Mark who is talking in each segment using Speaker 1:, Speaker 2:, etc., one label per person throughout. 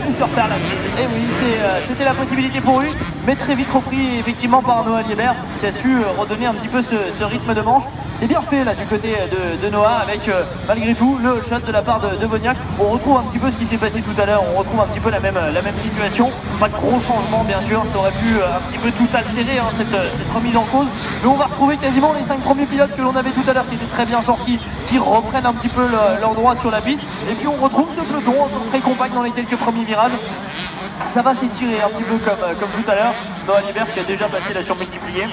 Speaker 1: pu se refaire la mise. Et oui, c'était la possibilité pour lui, mais très vite repris effectivement par Noah Liebert, qui a su redonner un petit peu ce rythme de manche. C'est bien fait là du côté de Noah, avec malgré tout le shot de la part de Boniac. On retrouve un petit peu ce qui s'est passé tout à l'heure, on retrouve un petit peu la même situation. Pas de gros changements bien sûr, ça aurait pu un petit peu tout altérer hein, cette remise en cause. Mais on va retrouver quasiment les 5 premiers pilotes que l'on avait tout à l'heure qui étaient très bien sortis, qui reprennent un petit peu leur droit sur la piste. Et puis on retrouve ce peloton encore très compact dans les quelques premiers virages. Ça va s'étirer un petit peu comme tout à l'heure. Noah Liebert qui a déjà passé la surmultipliée.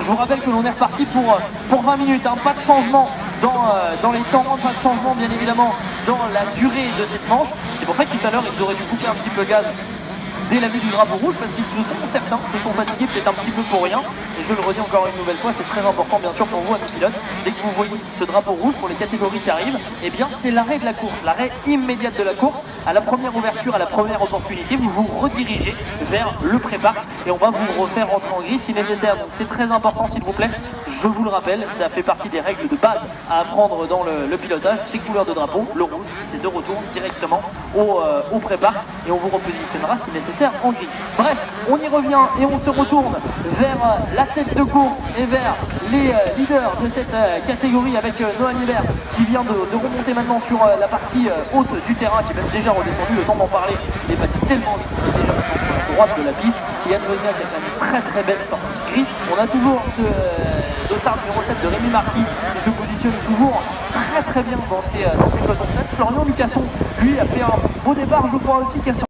Speaker 1: Je vous rappelle que l'on est reparti pour 20 minutes, hein. Pas de changement dans les temps, pas de changement bien évidemment dans la durée de cette manche. C'est pour ça que tout à l'heure ils auraient dû couper un petit peu gaz dès la vue du drapeau rouge, parce qu'ils certains se sont fatigués peut-être un petit peu pour rien. Et je le redis encore une nouvelle fois, c'est très important bien sûr pour vous, amis pilotes, dès que vous voyez ce drapeau rouge pour les catégories qui arrivent, eh bien c'est l'arrêt de la course, l'arrêt immédiat de la course. À la première ouverture, à la première opportunité, vous vous redirigez vers le pré-parc et on va vous refaire rentrer en grille si nécessaire. Donc c'est très important s'il vous plaît, je vous le rappelle, ça fait partie des règles de base à apprendre dans le pilotage. Ces couleurs de drapeau, le rouge, c'est de retour directement au pré-parc et on vous repositionnera si nécessaire en grille. Bref, on y revient et on se retourne vers la tête de course et vers les leaders de cette catégorie avec Noah Liebert qui vient de remonter maintenant sur la partie haute du terrain, qui est même déjà redescendu, le temps d'en parler, il est passé tellement vite qu'il est déjà maintenant sur la droite de la piste. Yann Wozniak qui a fait une très très belle sortie de grille. On a toujours ce dossard numéro 7 de Rémi Marquis qui se positionne toujours très très bien dans ses close-up. Florian Lucasson, lui, a fait un beau départ, je crois aussi, qui a